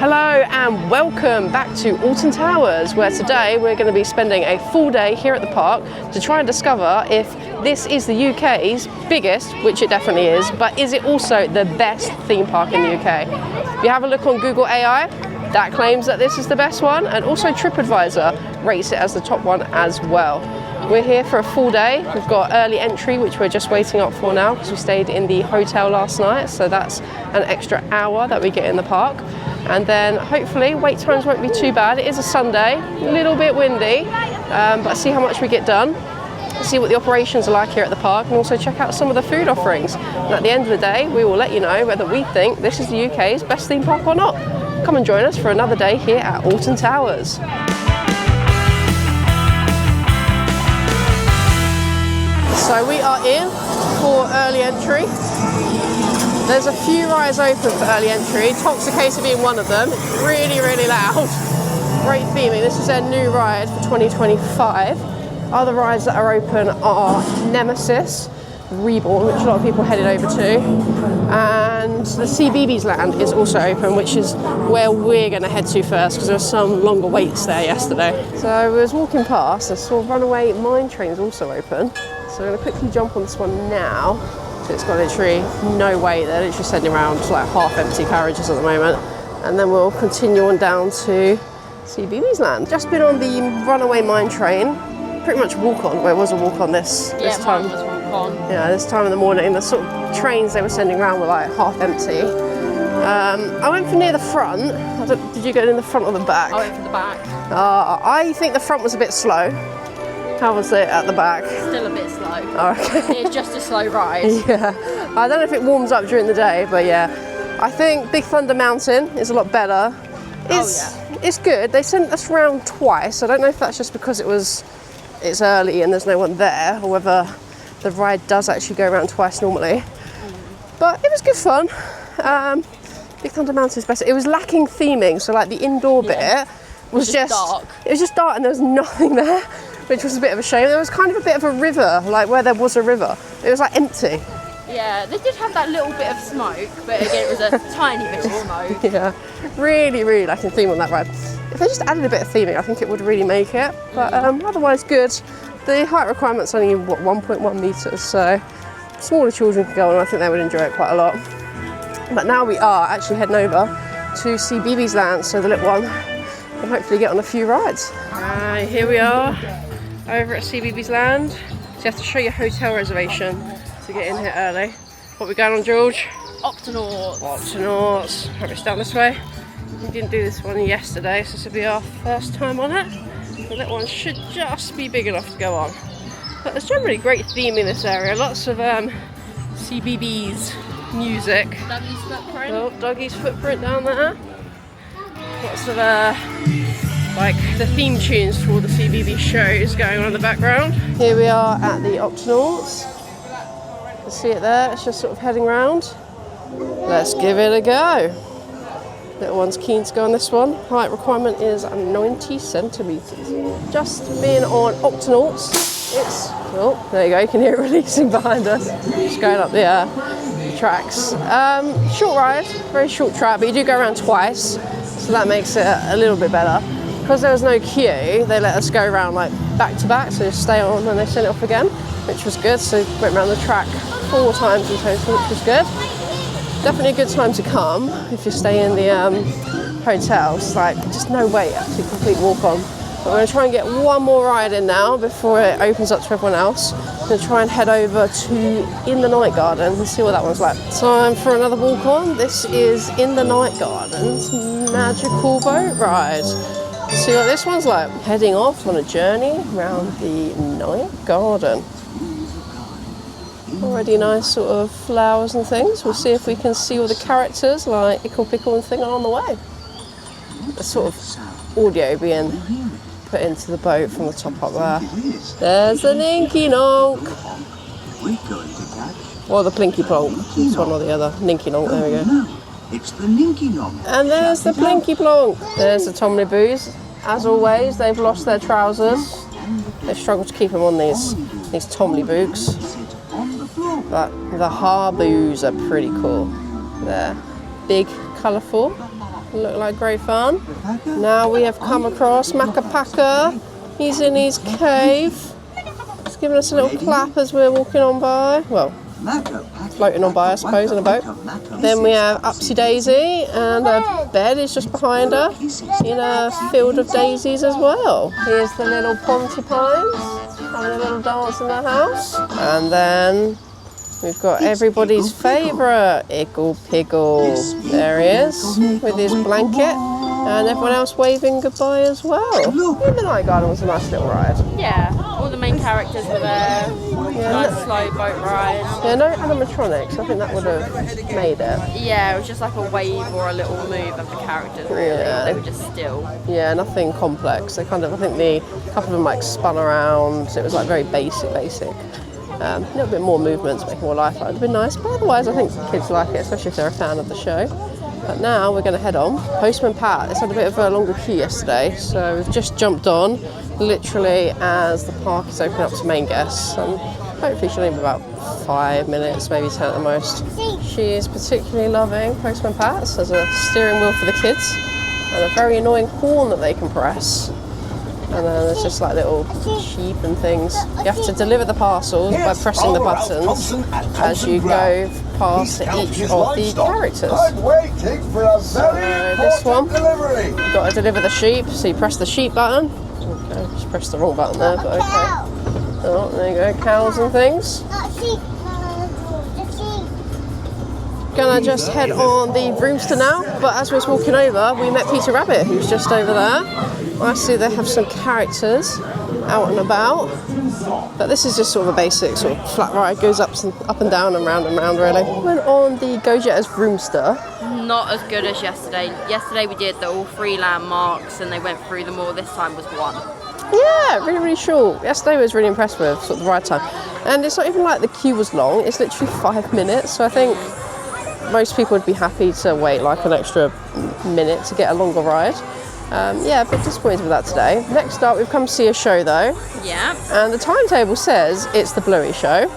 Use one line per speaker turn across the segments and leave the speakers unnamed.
Hello and welcome back to Alton Towers, where today we're going to be spending a full day here at the park to try and discover if this is the UK's biggest, which it definitely is, but is it also the best theme park in the UK? If you have a look on Google AI, that claims that this is the best one, and also TripAdvisor rates it as the top one as well. We're here for a full day. We've got early entry, which we're just waiting up for now because we stayed in the hotel last night, so that's an extra hour that we get in the park. And then hopefully wait times won't be too bad. It is a Sunday, a little bit windy, but see how much we get done, see what the operations are like here at the park, and also check out some of the food offerings. And at the end of the day, we will let you know whether we think this is the UK's best theme park or not. Come and join us for another day here at Alton Towers. So we are in for early entry. There's a few rides open for early entry, Toxicator being one of them. It's really, really loud. Great theming. This is their new ride for 2025. Other rides that are open are Nemesis Reborn, which a lot of people headed over to, and the CBeebies Land is also open, which is where we're going to head to first because there were some longer waits there yesterday. So I was walking past, I saw Runaway mine trains also open, so I'm going to quickly jump on this one now. So it's got literally no wait, they're literally sending around like half empty carriages at the moment, and then we'll continue on down to CBeebies Land. Just been on the Runaway mine train, pretty much walk on. Well, it was a walk on this time. Was walk on. Yeah, this time in the morning. The sort of trains they were sending around were like half empty. I went for near the front. Did you go in the front or the back?
I went for the back.
I think the front was a bit slow. How was it at the back?
Still a bit slow.
Oh, okay.
It's just a slow ride.
Yeah. I don't know if it warms up during the day, but yeah. I think Big Thunder Mountain is a lot better. It's good. They sent us around twice. I don't know if that's just because it's early and there's no one there, or whether the ride does actually go around twice normally. But it was good fun. Big Thunder Mountain is better. It was lacking theming, so like the indoor bit was just dark. It was just dark and there was nothing there, which was a bit of a shame. There was kind of a bit of a river, like where there was a river. It was like empty.
Yeah, they did have that little bit of smoke, but again, it was a tiny bit of smoke.
Yeah, really, really lacking theme on that ride. If they just added a bit of theming, I think it would really make it. But otherwise, good. The height requirement's only, what, 1.1 metres, so smaller children can go on. I think they would enjoy it quite a lot. But now we are actually heading over to CBeebies Land, so the little one can hopefully get on a few rides. Here we are, over at CBeebies Land. So you have to show your hotel reservation to get in here early. What are we going on, George?
Octonauts.
Octonauts. Hope it's down this way. We didn't do this one yesterday, so this will be our first time on it. The little one should just be big enough to go on. But there's generally great theme in this area. Lots of CBeebies music.
Dougie's footprint.
Oh, Dougie's footprint down there. Lots of like the theme tunes for all the CBeebies shows going on in the background. Here we are at the Octonauts. You can see it there. It's just sort of heading round. Let's give it a go. Little one's keen to go on this one. Height requirement is 90 centimetres. Just been on Octonauts. It's, oh, there you go, you can hear it releasing behind us. Just going up the tracks. Short ride, very short track, but you do go around twice, so that makes it a little bit better. Because there was no queue, they let us go around like back to back, so just stay on and they send it off again, which was good. So we went around the track 4 times in total, which was good. Definitely a good time to come if you stay in the hotel. It's like just no wait, actually complete walk on. But we're going to try and get one more ride in now before it opens up to everyone else. We're going to try and head over to In the Night Gardens and see what that one's like. Time for another walk on. This is In the Night Gardens magical boat ride. See what this one's like. Heading off on a journey around the Night Garden. Already nice sort of flowers and things. We'll see if we can see all the characters like Ickle Pickle and thing on the way. The sort of audio being put into the boat from the top up there. There's the Ninky Nonk. Or the Plinky Plonk. It's one or the other. Ninky Nonk, there we go.
It's the Ninky Nonk.
And there's the Plinky Plonk. There's the Tomley Boos. As always, they've lost their trousers. They've struggled to keep them on these Tomley Books. But the Harboos are pretty cool. They're big, colourful, Look like great fun. Now we have come across Macapaka. He's in his cave. He's giving us a little clap as we're walking on by. Well, floating on by, I suppose, in a boat. Then we have Upsy Daisy, and her bed is just behind her in a field of daisies as well. Here's the little Pontypines having a little dance in the house. And then we've got everybody's favourite, Iggle Piggle. There he is with his blanket. And everyone else waving goodbye as well. In the Night Garden was a nice little ride.
Yeah, all the main characters were there. Nice slow boat ride.
Yeah, no animatronics. I think that would have made it.
Yeah, it was just like a wave or a little move of the characters, really.
Yeah.
They were just still.
Yeah, nothing complex. They kind of, I think a couple of them like spun around. It was like very basic. A little bit more movement to make it more lifelike. It would have been nice, but otherwise I think kids like it, especially if they're a fan of the show. But now we're going to head on. Postman Pat, it's had a bit of a longer queue yesterday, so we've just jumped on literally as the park is opening up to main guests, and hopefully she'll be about 5 minutes, maybe 10 at the most. She is particularly loving Postman Pat's as a steering wheel for the kids and a very annoying horn that they can press. And then there's just like little sheep and things. You have to deliver the parcels by pressing the buttons as you go past each of the characters. So this one, you've got to deliver the sheep, so you press the sheep button. Okay, just pressed the wrong button there, but okay. Oh, there you go, cows and things. Gonna just head on the Roomster now, but as we was walking over, we met Peter Rabbit, who's just over there. I see they have some characters out and about, but this is just sort of a basic sort of flat ride, goes up and down and round really. Went on the Go Jetters Roomster.
Not as good as yesterday. Yesterday we did the all 3 landmarks and they went through them all. This time was 1.
Yeah, really short. Yesterday I was really impressed with sort of the ride time. And it's not even like the queue was long, it's literally 5 minutes, so I think most people would be happy to wait like an extra minute to get a longer ride. Yeah, a bit disappointed with that today. Next up, we've come to see a show though.
Yeah.
And the timetable says it's the Bluey show.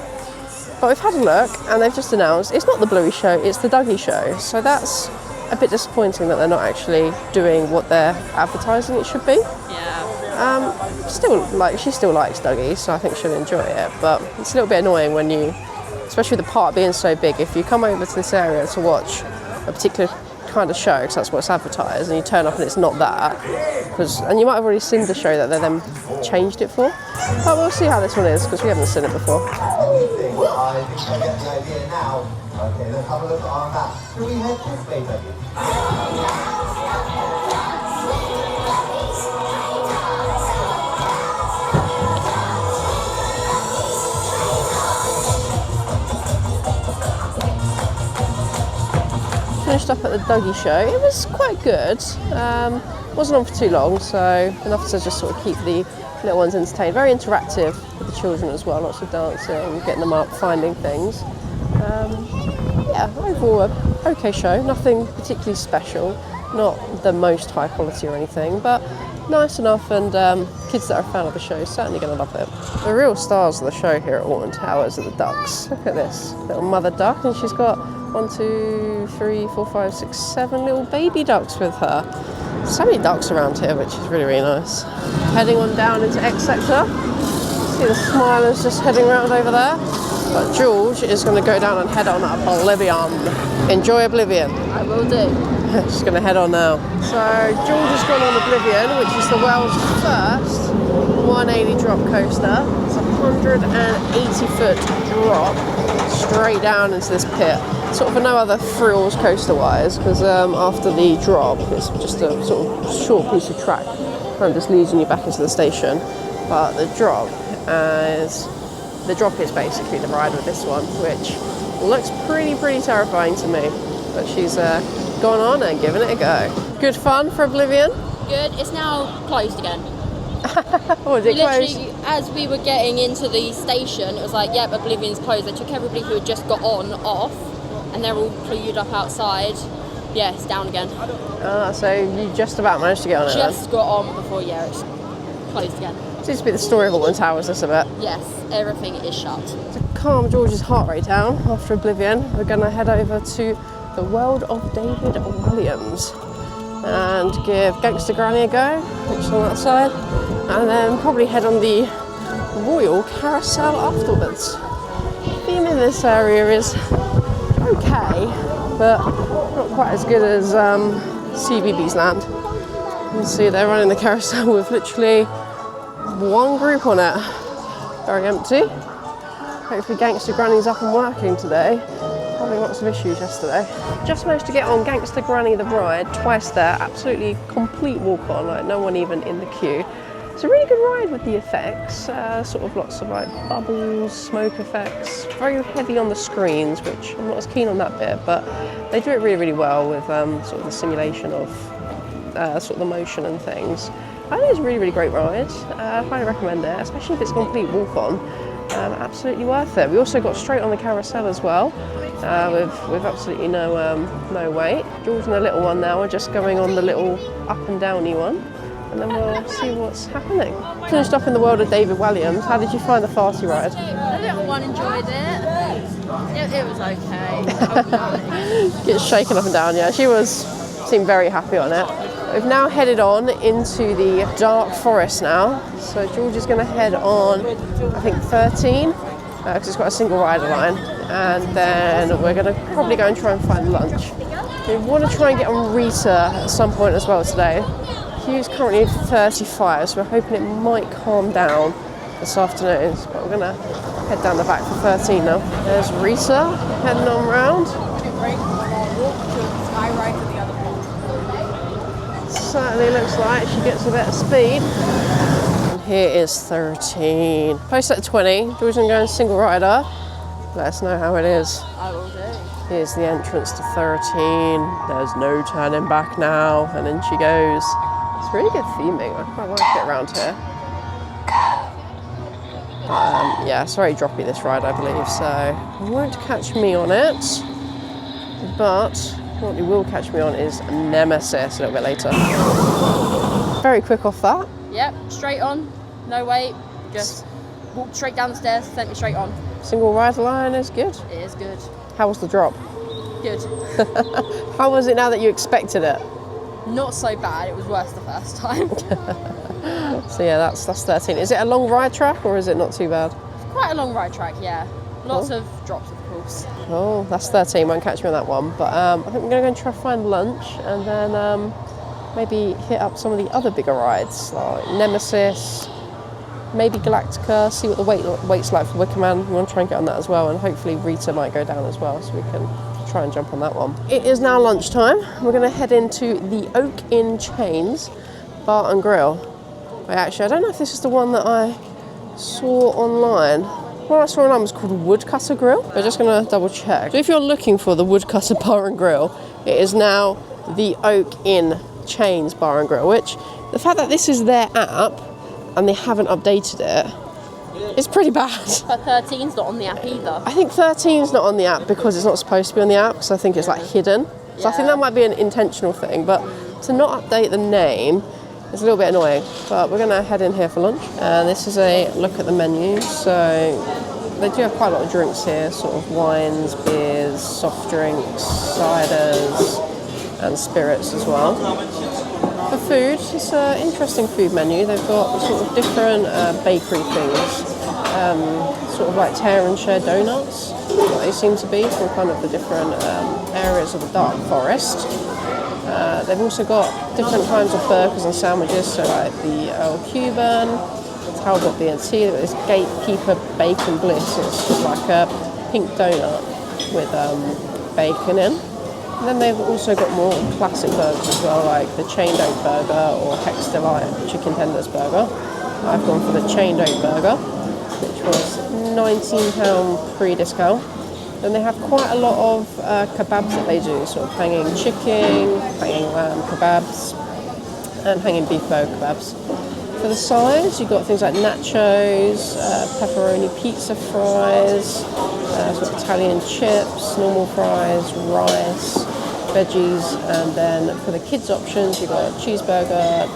But we've had a look and they've just announced it's not the Bluey show, it's the Dougie show. So that's a bit disappointing that they're not actually doing what they're advertising it should be.
Yeah.
Still, like, she still likes Dougie, so I think she'll enjoy it. But it's a little bit annoying when you, especially with the park being so big, if you come over to this area to watch a particular kind of show, because that's what's advertised, and you turn up and it's not that, and you might have already seen the show that they then changed it for. But we'll see how this one is, because we haven't seen it before.
Okay, let's have a look at our map. Can we head this way, baby?
Finished up at the Dougie show. It was quite good. Wasn't on for too long, so enough to just sort of keep the little ones entertained. Very interactive with the children as well. Lots of dancing, getting them up, finding things. Yeah, overall a okay show. Nothing particularly special. Not the most high quality or anything, but nice enough, and kids that are a fan of the show are certainly going to love it. The real stars of the show here at Alton Towers are the ducks. Look at this little mother duck, and she's got 1, 2, 3, 4, 5, 6, 7 little baby ducks with her. So many ducks around here, which is really, really nice. Heading on down into X Sector. See the Smilers just heading around over there. But George is going to go down and head on Oblivion. Enjoy Oblivion.
I will do.
She's going to head on now. So George has gone on Oblivion, which is the world's first 180 drop coaster. It's a 180-foot drop straight down into this pit. Sort of for no other thrills coaster-wise, because after the drop, it's just a sort of short piece of track, kind of just leading you back into the station. But the drop is basically the ride with this one, which looks pretty terrifying to me. But she's gone on and given it a go. Good fun for Oblivion?
Good. It's now closed again.
Was it closed?
Literally, as we were getting into the station, it was like, yep, Oblivion's closed. They took everybody who had just got on off, and they're all queued up outside. Yeah, it's down again.
So you just about managed to get on it then?
Just got on before, yeah, it's closed again.
Seems to be the story of Alton Towers, this a bit.
Yes, everything is shut.
To calm George's heart rate down after Oblivion, we're going to head over to the world of David Walliams. and give Gangster Granny a go, which is on that side, and then probably head on the Royal Carousel afterwards. The theme in this area is okay, but not quite as good as CBeebies Land. You can see they're running the carousel with literally one group on it. Very empty. Hopefully Gangster Granny's up and working today. Having lots of issues yesterday. Just managed to get on Gangster Granny the ride twice there. Absolutely complete walk on, like no one even in the queue. It's a really good ride with the effects, sort of lots of like bubbles, smoke effects. Very heavy on the screens, which I'm not as keen on that bit, but they do it really, really well with sort of the simulation of sort of the motion and things. I think it's a really, really great ride. I highly recommend it, especially if it's a complete walk on. Absolutely worth it. We also got straight on the carousel as well, with absolutely no wait. George and the little one now are just going on the little up and downy one, and then we'll see what's happening. Finished up in the world of David Walliams. How did you find the farty ride?
The little one enjoyed it. It was okay.
Gets shaken up and down, yeah. She seemed very happy on it. We've now headed on into the dark forest now. So George is going to head on, I think 13, because it's got a single rider line. And then we're going to probably go and try and find lunch. We want to try and get on Rita at some point as well today. Queue's currently 35, so we're hoping it might calm down this afternoon. But we're going to head down the back for 13 now. There's Rita heading on round. Certainly looks like she gets a bit of speed. And here is 13. Post at 20. George is going single rider. Let us know how it is.
I will do.
Here's the entrance to 13. There's no turning back now. And in she goes. It's really good theming. I quite like it around here. Yeah, it's very droppy this ride, I believe. So it won't catch me on it. But what you will catch me on is Nemesis a little bit later. Very quick off that.
Yep, straight on, no wait, just walked straight down the stairs, sent me straight on.
Single rider line is good.
It is good.
How was the drop?
Good.
How was it now that you expected it?
Not so bad, it was worse the first time.
So yeah, that's 13. Is it a long ride track or is it not too bad?
Quite a long ride track, yeah. Lots of drops, of course.
Oh, that's 13, won't catch me on that one. But I think we're going to go and try to find lunch and then maybe hit up some of the other bigger rides like Nemesis, maybe Galactica, see what the wait's like for Wicker Man. We want to try and get on that as well, and hopefully Rita might go down as well so we can try and jump on that one. It is now lunchtime. We're going to head into the Oak in Chains Bar and Grill. Wait, actually, I don't know if this is the one that I saw online. What I saw online was called Woodcutter Grill. We're just going to double check. So if you're looking for the Woodcutter Bar and Grill, it is now the Oak in Chains Bar and Grill, which the fact that this is their app and they haven't updated it is pretty bad.
But 13's not on the app either.
I think 13's not on the app because it's not supposed to be on the app, because I think it's like hidden. So I think that might be an intentional thing, but to not update the name is a little bit annoying. But we're going to head in here for lunch. And this is a look at the menu. So they do have quite a lot of drinks here, sort of wines, beers, soft drinks, ciders, and spirits as well. For food, it's an interesting food menu. They've got sort of different bakery things, sort of like tear and share donuts, what they seem to be from kind of the different areas of the dark forest. They've also got different kinds of burgers and sandwiches, so like the Earl Cuban, Talbot B&T, they've got this Gatekeeper Bacon Bliss. It's just like a pink donut with bacon in. And then they've also got more classic burgers as well, like the Chained Oak Burger or Hex Delight Chicken Tenders Burger. I've gone for the Chained Oak Burger, which was £19 pre-discount. Then they have quite a lot of kebabs that they do, sort of hanging chicken, hanging lamb kebabs, and hanging beef burger kebabs. For the sides, you've got things like nachos, pepperoni pizza fries, sort of Italian chips, normal fries, rice, veggies, and then for the kids' options, you've got cheeseburger,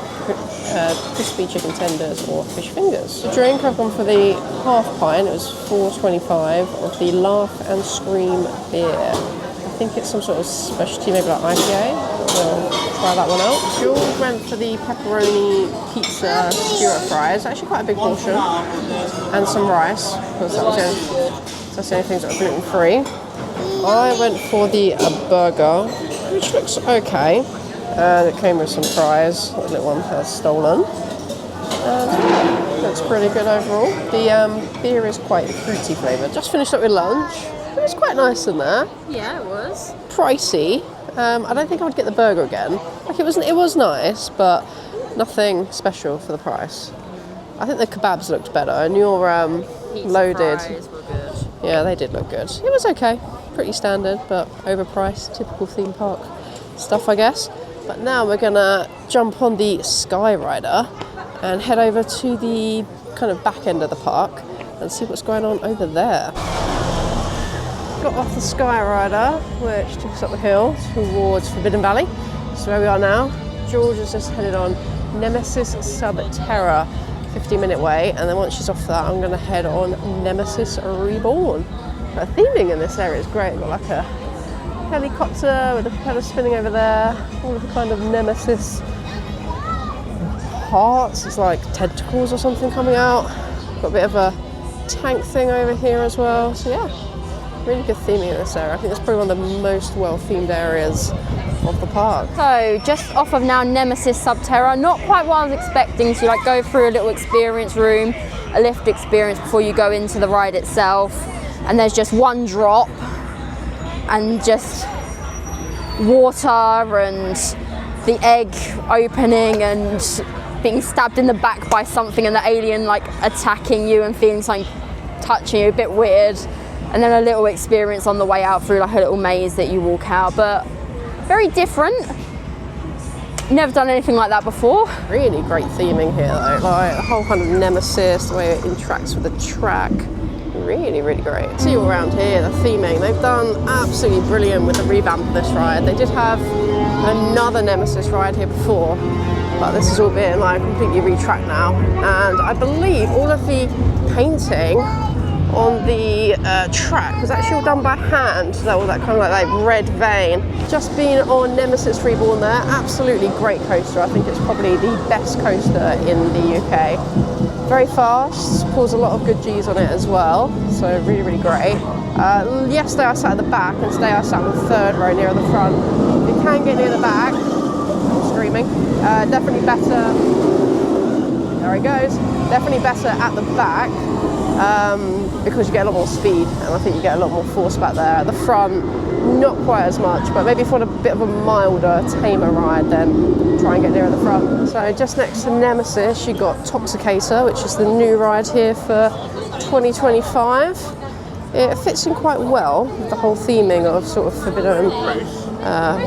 crispy chicken tenders, or fish fingers. The drink, I've gone for the half pint. It was $4.25 of the Laugh and Scream beer. I think it's some sort of specialty, maybe like IPA. we'll try that one out. George went for the pepperoni pizza skewer fries, actually quite a big portion, and some rice, because that's the only things that are gluten free. I went for the burger, which looks okay, and it came with some fries, the little one has stolen. And looks pretty good overall. The beer is quite fruity flavoured. Just finished up with lunch. It was quite nice in there.
Yeah, it was.
Pricey. I don't think I would get the burger again. Like it was nice, but nothing special for the price. I think the kebabs looked better, and your loaded.
Fries were good.
Yeah, they did look good. It was okay, pretty standard, but overpriced. Typical theme park stuff, I guess. But now we're gonna jump on the Sky Rider and head over to the kind of back end of the park and see what's going on over there. Got off the Sky Rider, which took us up the hill towards Forbidden Valley. So where we are now, George has just headed on Nemesis Subterra, 15-minute wait, and then once she's off that, I'm going to head on Nemesis Reborn. The theming in this area is great. Got like a helicopter with a propeller spinning over there, all of the kind of Nemesis parts. It's like tentacles or something coming out. Got a bit of a tank thing over here as well. So yeah, really good theming in this area. I think that's probably one of the most well-themed areas of the park.
So just off of now Nemesis Subterra, not quite what I was expecting. So you like go through a little experience room, a lift experience before you go into the ride itself, and there's just one drop and just water and the egg opening and being stabbed in the back by something and the alien like attacking you and feeling something touching you, a bit weird. And then a little experience on the way out through like a little maze that you walk out, but very different. Never done anything like that before.
Really great theming here though, like the whole kind of Nemesis, the way it interacts with the track. Really, really great. See all around here, the theming, they've done absolutely brilliant with the revamp of this ride. They did have another Nemesis ride here before, but this has all been like completely retracked now. And I believe all of the painting on the track was actually all done by hand. So all that kind of like red vein. Just been on Nemesis Reborn there, absolutely great coaster. I think it's probably the best coaster in the UK. Very fast, pulls a lot of good G's on it as well, so really, really great. Yesterday I sat at the back, and today I sat on the third row near the front. If you can get near the back, I'm screaming, definitely better, there he goes, definitely better at the back, because you get a lot more speed, and I think you get a lot more force back there. At the front, not quite as much, but maybe if you want a bit of a milder, tamer ride, then try and get near the front. So just next to Nemesis, you got Toxicator, which is the new ride here for 2025. It fits in quite well with the whole theming of sort of Forbidden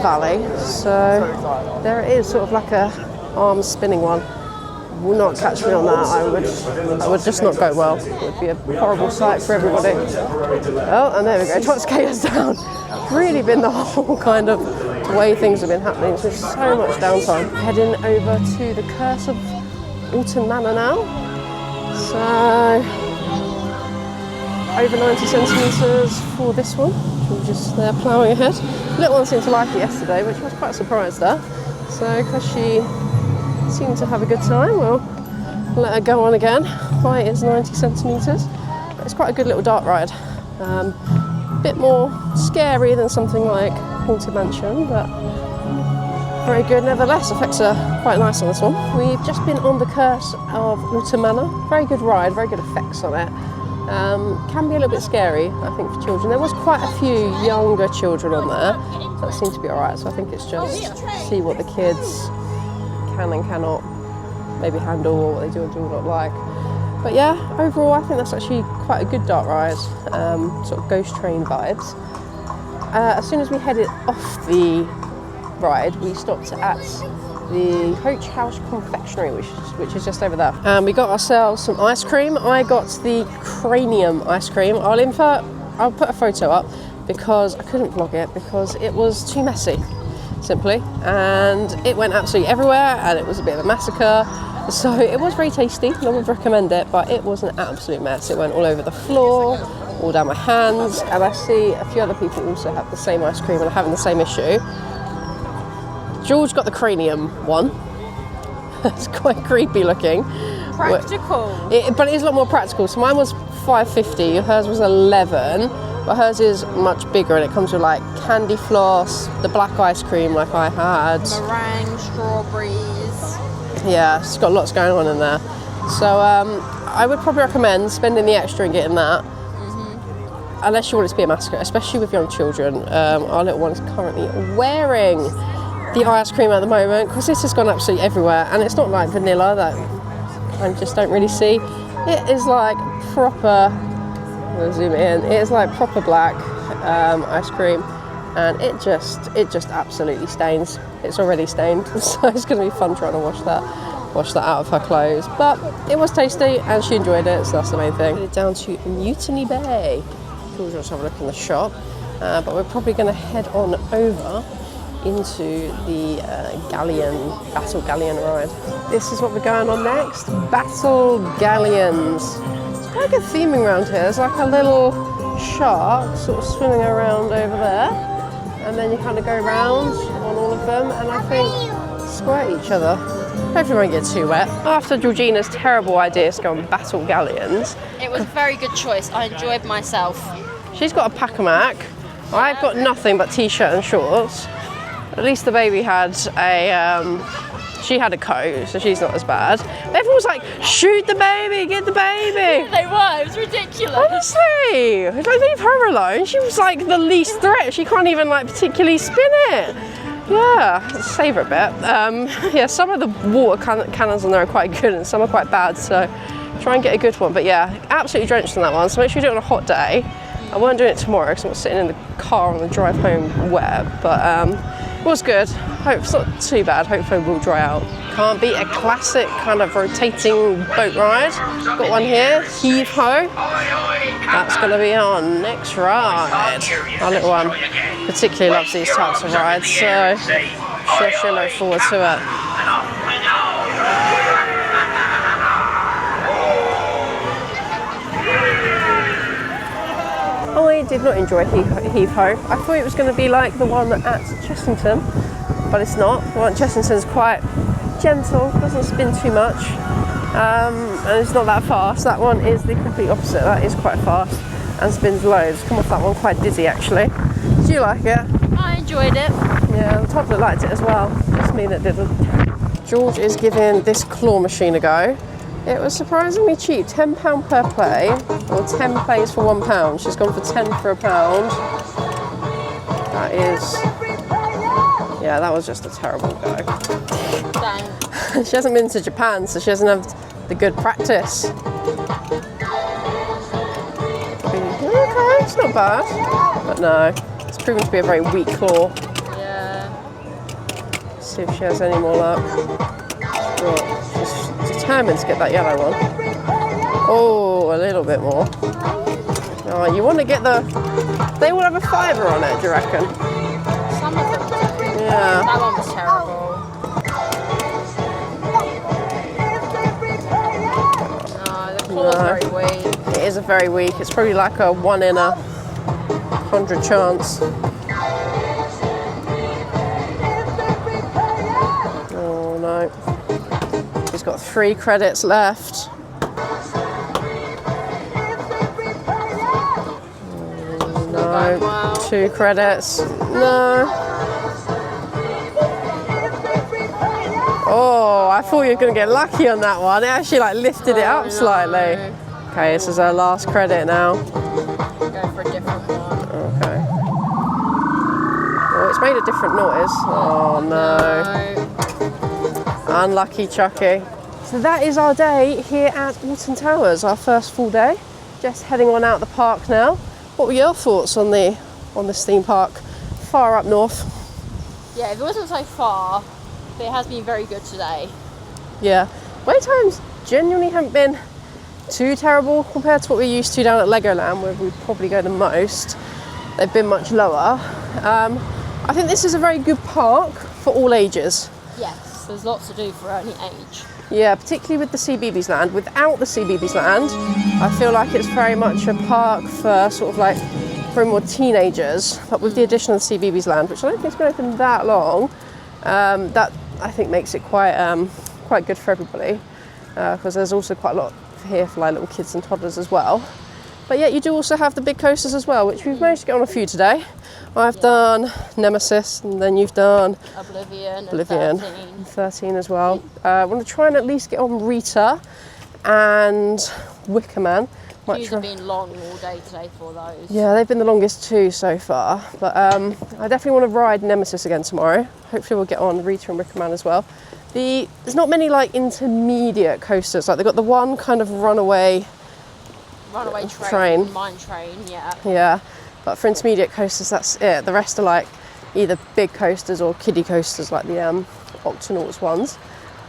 Valley. So there it is, sort of like a arm spinning one. Will not catch me on that. I would just not go well. It would be a horrible sight for everybody. Oh, and there we go, Toxicator's down. Really been the whole kind of way things have been happening. There's so much downtime. Heading over to the Curse of Alton Manor now. So over 90 centimetres for this one. We're just there ploughing ahead. Little one seemed to like it yesterday, which was quite surprised there. So because she seemed to have a good time, we'll let her go on again. Height is 90 centimetres. It's quite a good little dark ride. Bit more scary than something like Haunted Mansion, but very good nevertheless. Effects are quite nice on this one. We've just been on the Curse of Alton Manor. Very good ride, very good effects on it. Can be a little bit scary, I think, for children. There was quite a few younger children on there, so it seemed to be alright. So I think it's just see what the kids can and cannot maybe handle, or what they do and do not like. But yeah, overall I think that's actually quite a good dark ride, sort of ghost train vibes. As soon as we headed off the ride, we stopped at the Coach House Confectionery, which is just over there. And we got ourselves some ice cream. I got the cranium ice cream. I'll put a photo up because I couldn't vlog it because it was too messy, simply, and it went absolutely everywhere and it was a bit of a massacre. So it was very tasty, I would recommend it, but it was an absolute mess. It went all over the floor, all down my hands, and I see a few other people also have the same ice cream and are having the same issue. George got the cranium one. It's quite creepy looking.
Practical.
But it is a lot more practical. So mine was $5.50, hers was $11, but hers is much bigger and it comes with like candy floss, the black ice cream like I had.
Meringue, strawberries.
Yeah, it's got lots going on in there. So I would probably recommend spending the extra and getting that. Unless you want it to be a massacre, especially with young children. Our little one is currently wearing the ice cream at the moment because this has gone absolutely everywhere, and it's not like vanilla that I just don't really see. It is like proper, I'm gonna zoom in, it is like proper black ice cream, and it just absolutely stains. It's already stained, so it's gonna be fun trying to wash that out of her clothes. But it was tasty and she enjoyed it, so that's the main thing. Headed down to Mutiny Bay. We'll just have a look in the shop, but we're probably going to head on over into the Battle Galleon ride. This is what we're going on next, Battle Galleons. It's quite a good theming around here. There's like a little shark sort of swimming around over there, and then you kind of go around on all of them, and I think squirt each other. Hopefully we won't get too wet. After Georgina's terrible idea to go on Battle Galleons.
It was a very good choice. I enjoyed myself.
She's got a pack-a-mac. I've got nothing but t-shirt and shorts. At least the baby had she had a coat, so she's not as bad. But everyone was like, shoot the baby, get the baby.
They were, it was ridiculous.
Honestly, like, leave her alone. She was like the least threat. She can't even like particularly spin it. Yeah, savour a bit. Yeah, some of the water cannons on there are quite good and some are quite bad, so try and get a good one. But yeah, absolutely drenched on that one, so make sure you do it on a hot day. I won't do it tomorrow because I'm not sitting in the car on the drive home wet, but it was good. Hope it's not too bad, hopefully it will dry out. Can't beat a classic kind of rotating boat ride. Got one here, Heave Ho. That's going to be our next ride. Our little one particularly loves these types of rides, so she'll look forward to it. I did not enjoy Heave Ho. I thought it was going to be like the one at Chessington, but it's not. The one at Chessington's quite gentle, doesn't spin too much, and it's not that fast. That one is the complete opposite. That is quite fast and spins loads. Come off that one quite dizzy actually. Did you like it?
I enjoyed it.
Yeah, the toddler liked it as well. Just me that didn't. George is giving this claw machine a go. It was surprisingly cheap, £10 per play, or 10 plays for £1. She's gone for 10 for £1. That is, yeah, that was just a terrible go.
Thanks.
She hasn't been to Japan, so she doesn't have the good practice. Okay, it's not bad, but no, it's proven to be a very weak claw.
Yeah.
Let's see if she has any more luck. She's determined to get that yellow one. Oh, a little bit more. Oh, you want to get the... They will have a fiver on it, do you reckon?
Some of them do.
Yeah.
That one was terrible. No, the claw's very weak.
It is a very weak. It's probably like a 1 in 100 chance. Oh no. She's got 3 credits left. No, 2 credits. No. Oh, I thought you were going to get lucky on that one. It actually like lifted it up slightly. Okay, this is our last credit now.
Go for a different one.
Okay. Oh, it's made a different noise. Oh no. Unlucky Chucky. So that is our day here at Alton Towers, our first full day. Just heading on out the park now. What were your thoughts on this theme park far up north?
Yeah, if it wasn't so far, but it has been very good today.
Yeah, wait times genuinely haven't been too terrible compared to what we're used to down at Legoland, where we probably go the most. They've been much lower. I think this is a very good park for all ages.
Yes, there's lots to do for any age.
Yeah, particularly with the CBeebies Land. Without the CBeebies Land, I feel like it's very much a park for sort of like for more teenagers. But with the addition of the CBeebies Land, which I don't think has been open that long, That I think makes it quite good for everybody, because there's also quite a lot here for like little kids and toddlers as well. But yeah, you do also have the big coasters as well, which we've managed to get on a few today. I've done Nemesis, and then you've done
Oblivion
and 13 as well. I want to try and at least get on Rita and Wicker Man.
These have been long all day today for those.
Yeah, they've been the longest two so far. But I definitely want to ride Nemesis again tomorrow. Hopefully we'll get on Rita and Wicker Man as well. There's not many like intermediate coasters. Like they've got the one kind of runaway train.
Mine train, yeah.
Yeah, but for intermediate coasters, that's it. The rest are like either big coasters or kiddie coasters, like the Octonauts ones.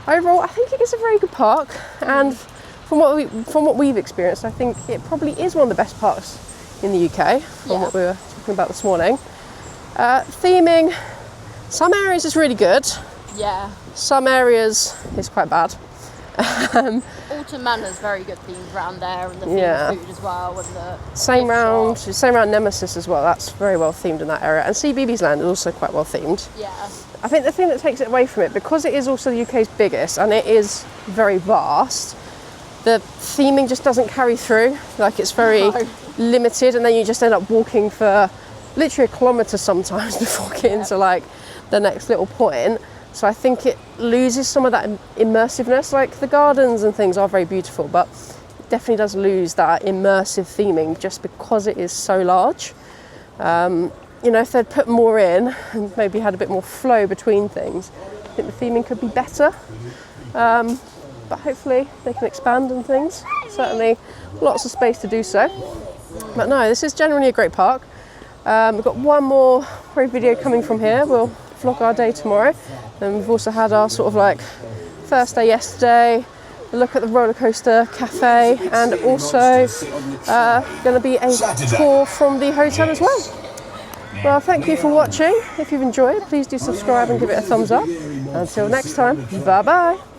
Overall, I think it is a very good park, and from what we've experienced, I think it probably is one of the best parks in the UK. From what we were talking about this morning. Theming, some areas is really good.
Yeah. Some
areas is quite bad.
Alton Manor's very good themed around there, and the themed food as well, and the
same round Nemesis as well. That's very well themed in that area, and CBeebies Land is also quite well themed.
Yeah.
I think the thing that takes it away from it, because it is also the UK's biggest and it is very vast, the theming just doesn't carry through. Like it's very limited, and then you just end up walking for literally a kilometre sometimes before getting to like the next little point. So I think it loses some of that immersiveness. Like the gardens and things are very beautiful, but it definitely does lose that immersive theming just because it is so large. You know, if they'd put more in and maybe had a bit more flow between things, I think the theming could be better. But hopefully they can expand and things. Certainly lots of space to do so. But no, this is generally a great park. We've got one more video coming from here. We'll vlog our day tomorrow. And we've also had our sort of like first day yesterday, a look at the roller coaster cafe, and also going to be a tour from the hotel as well. Well, thank you for watching. If you've enjoyed, please do subscribe and give it a thumbs up. Until next time, bye bye.